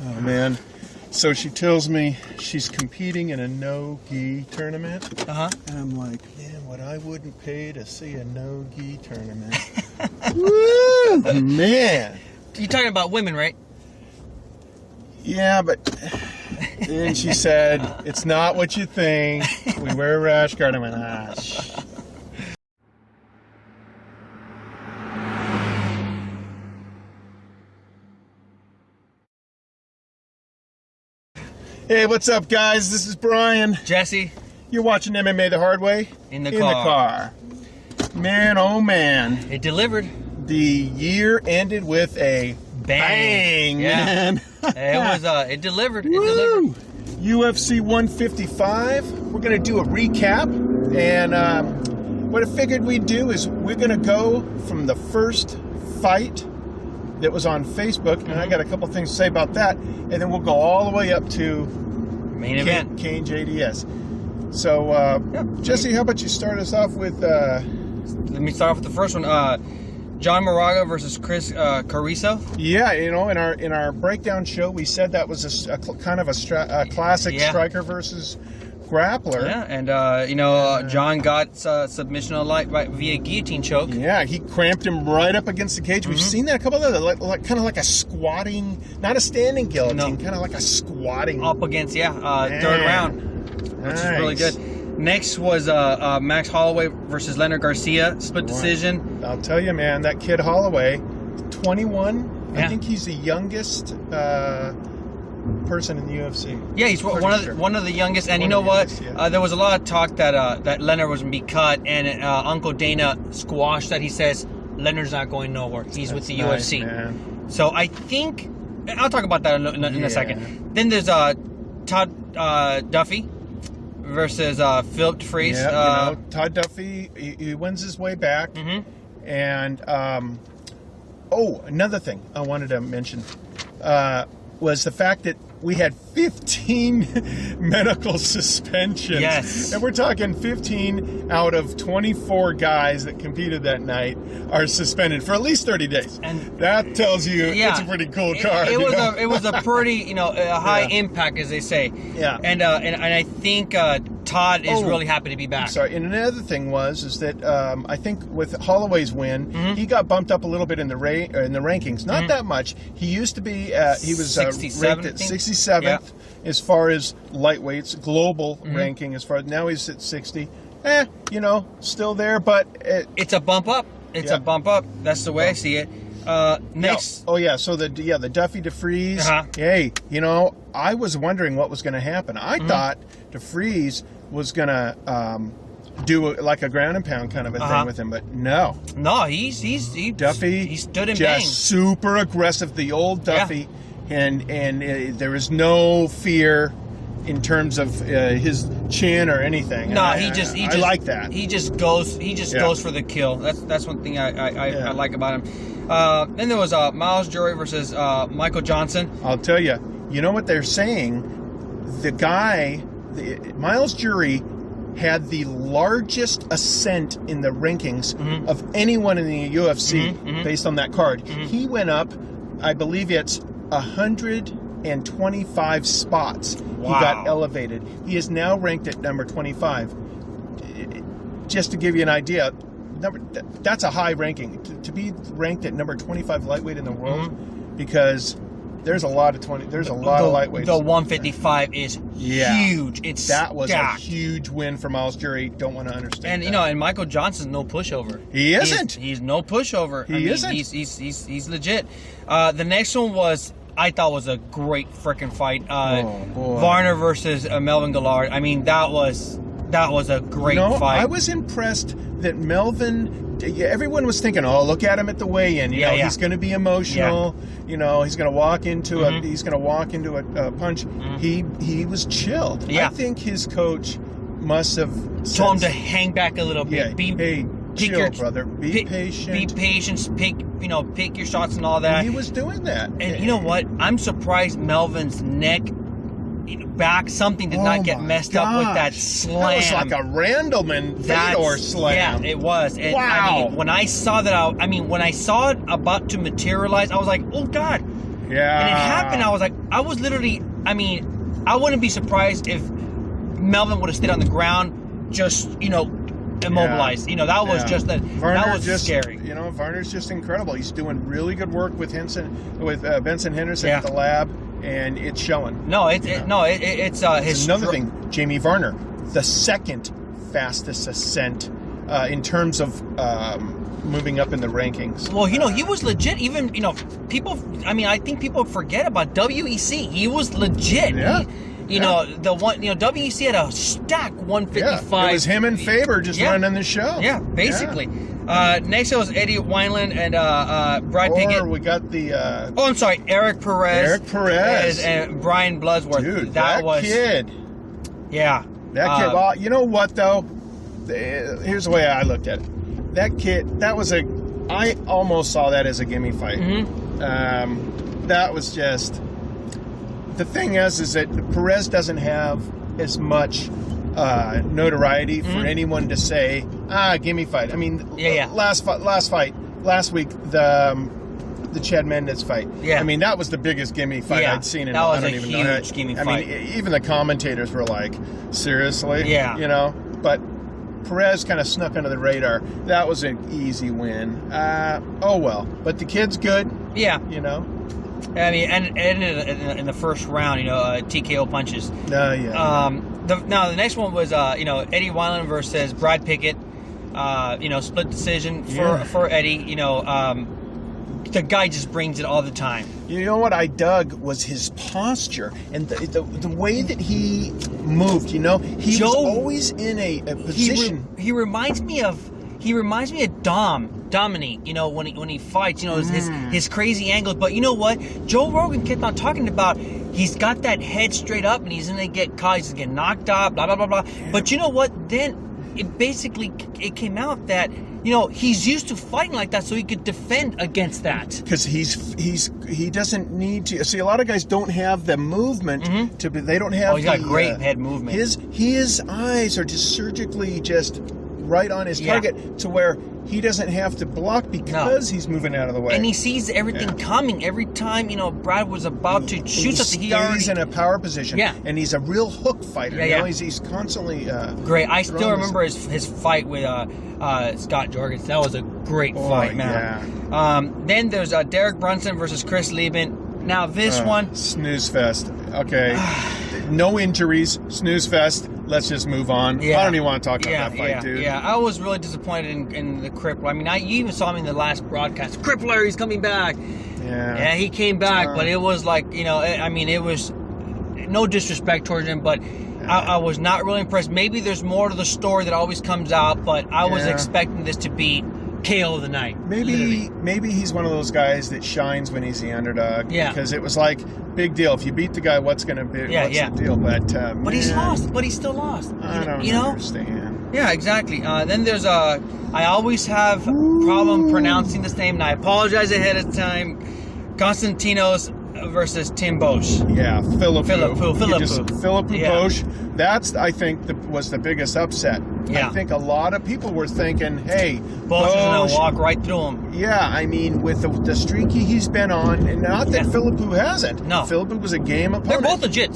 Oh, man. So she tells me she's competing in a no-gi tournament. Uh-huh. And I'm like, man, what I wouldn't pay to see a no-gi tournament. Woo, man. You're talking about women, right? Yeah, but... And she said, it's not what you think. We wear a rash guard. I went, shh. Hey, what's up, guys? This is Brian. Jesse. You're watching MMA the hard way? In the car. Man, oh man. It delivered. The year ended with a bang, man. It delivered. It Woo! delivered. UFC 155. We're going to do a recap. And what I figured we'd do is we're going to go from the first fight that was on Facebook, and I got a couple things to say about that, and then we'll go all the way up to main event. Kane JDS. So, Jesse, how about you start us off with... Let me start off with the first one. John Moraga versus Chris Carrizo. Yeah, you know, in our breakdown show, we said that was a kind of a classic striker versus grappler. Yeah, and John got submission of light via guillotine choke. Yeah, he cramped him right up against the cage. We've seen that a couple of other, like kind of like a squatting, not a standing guillotine, kind of like a squatting. Up against, third round, which is really good. Next was Max Holloway versus Leonard Garcia, split decision. I'll tell you, man, that kid Holloway, 21. Yeah. I think he's the youngest person in the UFC. Yeah, he's one of the youngest. And you know what? There was a lot of talk that Leonard was going to be cut, and Uncle Dana squashed that. He says Leonard's not going nowhere. He's with the UFC. Man. So I think I'll talk about that in a second. Then there's Todd Duffy versus Philip DeFries. Yeah, Todd Duffy, he wins his way back. And another thing I wanted to mention was the fact that we had 15 medical suspensions. Yes. And we're talking 15 out of 24 guys that competed that night are suspended for at least 30 days. And that tells you it's a pretty cool card. It was a pretty, a high impact, as they say. Yeah. And I think Todd is really happy to be back. Sorry. And another thing is that I think with Holloway's win, he got bumped up a little bit in the rankings. Not that much. He used to be he was ranked at 67th as far as lightweights, global ranking as far as now he's at 60. Still there, but it's a bump up. It's a bump up. That's the way I see it. Next. So the Duffy DeFries. Hey, I was wondering what was going to happen. I thought DeFries was going to do like a ground and pound kind of a thing with him, but no. No, Duffy. He stood and banged. Just super aggressive, the old Duffy, and there is no fear in terms of his chin or anything. No, I like that. He just goes for the kill. That's one thing I like about him. Then there was Miles Jury versus Michael Johnson. I'll tell you. You know what they're saying? The guy, Miles Jury, had the largest ascent in the rankings of anyone in the UFC based on that card. He went up, I believe it's 125 spots. Wow. He got elevated. He is now ranked at number 25. Just to give you an idea, that's a high ranking. To be ranked at number 25 lightweight in the world, because there's a lot of lightweights. The 155 is huge. That was a huge win for Miles Jury. Don't want to understand. And and Michael Johnson's no pushover. He isn't. He's no pushover. He isn't. He's legit. The next one I thought was a great freaking fight. Varner versus Melvin Gillard. I mean, that was a great fight. I was impressed that Melvin. Everyone was thinking, "Oh, look at him at the weigh-in. He's going to be emotional. He's going to walk into a punch." He was chilled. I think his coach must have told him to hang back a little bit. Chill, brother. Be patient. Be patient. Pick your shots and all that. He was doing that. And you know what? I'm surprised Melvin's neck, back, something did not get messed up with that slam. That was like a Randleman Fedor slam. Yeah, it was. And wow. when I saw that, when I saw it about to materialize, I was like, oh God. Yeah. And it happened. I was literally, I mean, I wouldn't be surprised if Melvin would have stayed on the ground, just, immobilized. Yeah. That was just that. That was just scary. Varner's just incredible. He's doing really good work with Benson Henderson at the lab, and it's showing. No, it's another thing. Jamie Varner, the second fastest ascent in terms of moving up in the rankings. Well, he was legit. Even people. I mean, I think people forget about WEC. He was legit. Yeah. The one, WEC had a stack 155. Yeah, it was him and Faber just running the show. Yeah, basically. Yeah. Next it was Eddie Wineland and Brad Pickett. We got the. I'm sorry, Eric Perez. And Brian Bloodsworth. Dude, that kid. Yeah. That kid. Well, you know what though? Here's the way I looked at it. That kid. I almost saw that as a gimme fight. Mm-hmm. That was just. The thing is that Perez doesn't have as much notoriety for anyone to say, gimme fight. I mean, last week, the Chad Mendez fight. Yeah. I mean, that was the biggest gimme fight I'd seen in. That was I don't even know. Huge gimme fight. I mean, even the commentators were like, seriously? Yeah. But Perez kind of snuck under the radar. That was an easy win. Oh well. But the kid's good. Yeah. I mean, and in the first round, TKO punches. Yeah. Now the next one was Eddie Wineland versus Brad Pickett. Split decision for Eddie. The guy just brings it all the time. You know what I dug was his posture and the way that he moved. He was always in a position. He reminds me of Dominique, when he fights, his crazy angles. But you know what? Joe Rogan kept on talking about he's got that head straight up and he's gonna get caught, he's gonna get knocked out, blah blah blah blah. Yeah. But you know what? Then it came out that he's used to fighting like that, so he could defend against that. Because he doesn't need to. See, a lot of guys don't have the movement to be. They don't have. Oh, he's got great head movement. His eyes are just surgically just right on his target to where he doesn't have to block because he's moving out of the way. And he sees everything coming. Every time, Brad was about to shoot something, he's in a power position. Yeah. And he's a real hook fighter. He's constantly great. I still remember his fight with Scott Jorgens. That was a great fight, man. Yeah. Then there's Derek Brunson versus Chris Lieben. Now this one, snooze fest. Okay. No injuries, snooze fest. Let's just move on. Yeah. I don't even want to talk about that fight, dude. Yeah, I was really disappointed in the Crippler. I mean, you even saw him in the last broadcast. Crippler, he's coming back. Yeah, he came back, but it was like, it was no disrespect towards him, but I was not really impressed. Maybe there's more to the story that always comes out, but I was expecting this to be KO of the night. Maybe he's one of those guys that shines when he's the underdog. Yeah. Because it was like, big deal. If you beat the guy, what's the deal? But he's lost. But he's still lost. I don't understand. Yeah, exactly. Then there's I always have problem pronouncing this name, and I apologize ahead of time. Konstantinos versus Tim Bosch. Yeah, Philippou Yeah. Bosch. That's, I think, was the biggest upset. Yeah. I think a lot of people were thinking, hey, Bosch is going to walk right through him. Yeah, I mean, with the streaky he's been on, and not that Philippou hasn't. No. Philippou was a game opponent. They're both legit.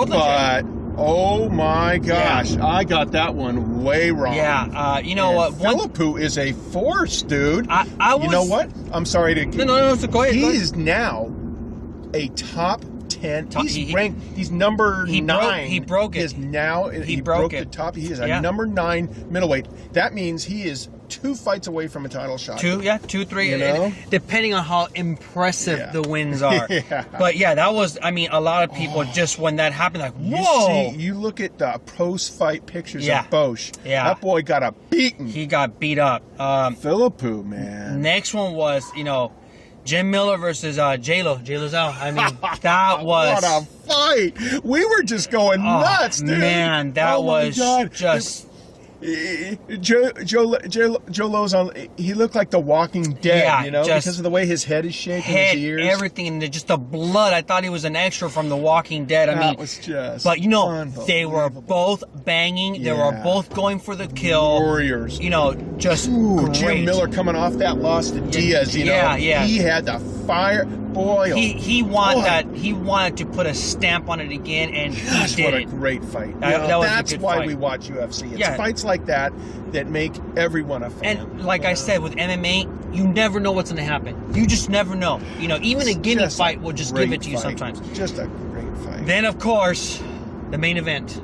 But, oh my gosh, I got that one way wrong. Yeah, you know what? Philippou is a force, dude. You know what? I'm sorry to... No, so go ahead. He is now a top 10. He's ranked. He's number 9. He broke it. He broke the top. He is a number 9 middleweight. That means he is 2 fights away from a title shot. 2, 3. Depending on how impressive the wins are. But that was. I mean, a lot of people just when that happened, like, whoa. You look at the post-fight pictures of Bosch. Yeah. That boy got beaten. He got beat up. Philippou, man. Next one was Jim Miller versus J-Lo. J-Lo's out. I mean, that was... What a fight! We were just going nuts, dude. Man, that was just... Joe Lowe's on. He looked like the Walking Dead, because of the way his head is shaking, his ears, everything, and just the blood. I thought he was an extra from the Walking Dead. That was just. But they were both banging. They were both going for the kill. Warriors. Just great. Jim Miller coming off that loss to Diaz. He had the fire. Boy, he wanted to put a stamp on it again, and gosh, he did what a it. great fight. That's why fight. we watch UFC. It's fights like that make everyone a fan. And like I said, with MMA, you never know what's going to happen. You just never know. Even a gimme fight will just give it to you sometimes. Just a great fight. Then, of course, the main event.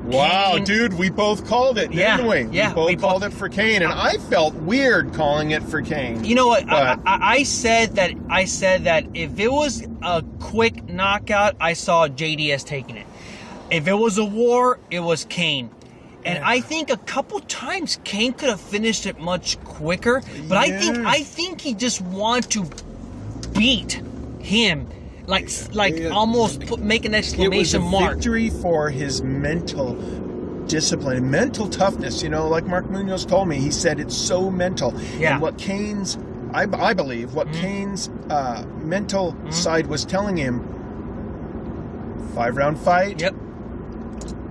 Wow, Kane. dude, we both called it, didn't we? Yeah, we both called it for Kane, and I felt weird calling it for Kane. You know what? I said that if it was a quick knockout, I saw JDS taking it. If it was a war, it was Kane. And I think a couple times Kane could have finished it much quicker, but I think he just wanted to beat him. Make an exclamation mark. It was a victory for his mental discipline, mental toughness. Like Mark Munoz told me, he said it's so mental. Yeah. And what Kane's, I believe, what Kane's mental side was telling him, 5-round fight. Yep.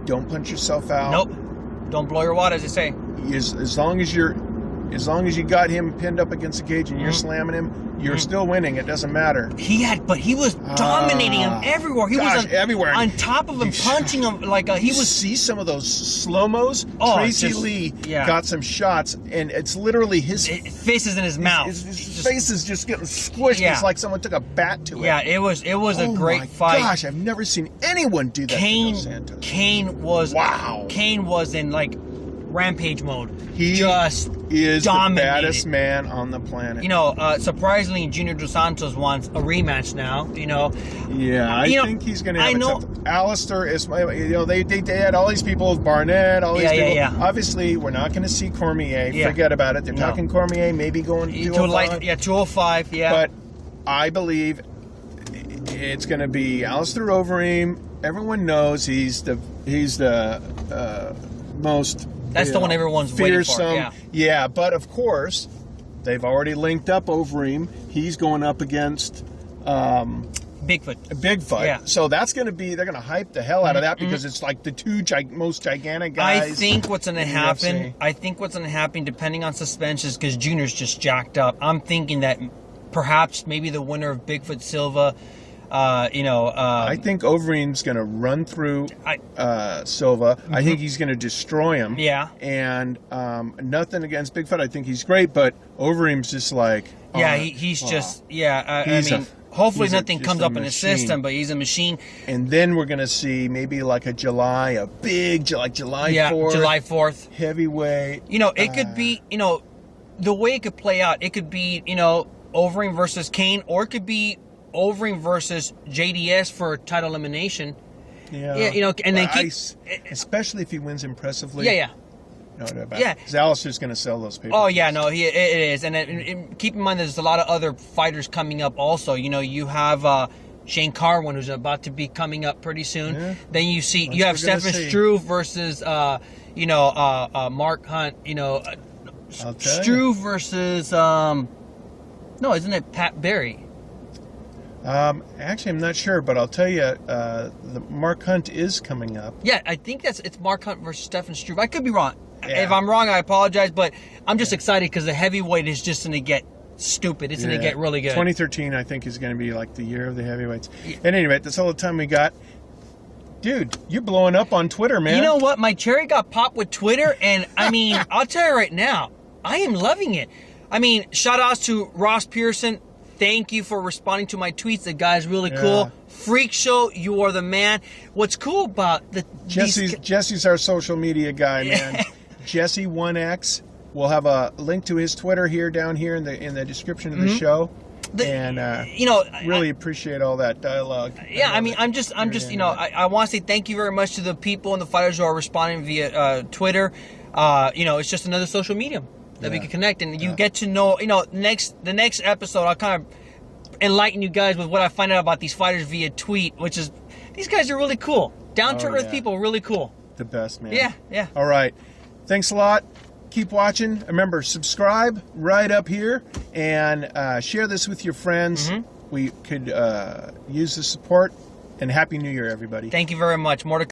Don't punch yourself out. Nope. Don't blow your wad, as they say. As long as you got him pinned up against the cage and you're slamming him, you're still winning. It doesn't matter. But he was dominating him everywhere. He was everywhere. On top of him, punching him he was. See some of those slow-mos? Oh, Tracy Lee got some shots, and it's literally his face is in his mouth. His face is just getting squished. Yeah. It's like someone took a bat to it. Yeah, it was a great fight. Gosh, I've never seen anyone do that. Kane was in rampage mode. He just is dominated. The baddest man on the planet. Surprisingly, Junior Dos Santos wants a rematch now. Yeah, I think he's going to have a tough. Alistair is, they had all these people with Barnett, all these people. Yeah. Obviously, we're not going to see Cormier. Forget about it. They're talking Cormier, maybe going to 205. 205. Yeah. But I believe it's going to be Alistair Overeem. Everyone knows he's the most. That's the one everyone's fearsome. waiting for. Yeah, but of course, they've already linked up Overeem. He's going up against Bigfoot. Yeah. So that's going to be, they're going to hype the hell out of that because it's like the two most gigantic guys. I think what's going to happen, depending on suspensions, because Junior's just jacked up. I'm thinking that perhaps maybe the winner of Bigfoot Silva. I think Overeem's going to run through Silva. I think he's going to destroy him. Yeah. And nothing against Bigfoot. I think he's great, but Overeem's just like... hopefully nothing comes up in his system, but he's a machine. And then we're going to see maybe like a July 4th. July 4th. Heavyweight. It could be, the way it could play out, it could be, Overeem versus Kane, or it could be Overeem versus JDS for title elimination. Yeah. And then especially if he wins impressively. Yeah. Because Alistair's going to sell those papers. Oh yeah, no, it is. And keep in mind, there's a lot of other fighters coming up. Also, you have Shane Carwin, who's about to be coming up pretty soon. Yeah. Then you have Stefan Struve versus Mark Hunt. Struve versus no, isn't it Pat Berry? Actually, I'm not sure, but I'll tell you, the Mark Hunt is coming up. Yeah, I think it's Mark Hunt versus Stefan Struve. I could be wrong. Yeah. If I'm wrong, I apologize, but I'm just excited because the heavyweight is just going to get stupid. It's going to get really good. 2013, I think, is going to be like the year of the heavyweights. At any rate, that's all the time we got. Dude, you're blowing up on Twitter, man. You know what? My cherry got popped with Twitter, and I mean, I'll tell you right now, I am loving it. I mean, shout outs to Ross Pearson. Thank you for responding to my tweets. The guy's really cool. Freak Show, you are the man. What's cool about Jesse's our social media guy, man. Jesse1X. We'll have a link to his Twitter down here in the description of the show. Really appreciate all that dialogue. Yeah, I mean, I'm just I want to say thank you very much to the people and the fighters who are responding via Twitter. It's just another social medium that we can connect, and you get to know. The next episode, I'll kind of enlighten you guys with what I find out about these fighters via tweet, which is these guys are really cool, down to earth people, really cool. The best, man. Yeah. All right, thanks a lot. Keep watching. Remember, subscribe right up here and share this with your friends. We could use the support. And Happy New Year, everybody. Thank you very much. More to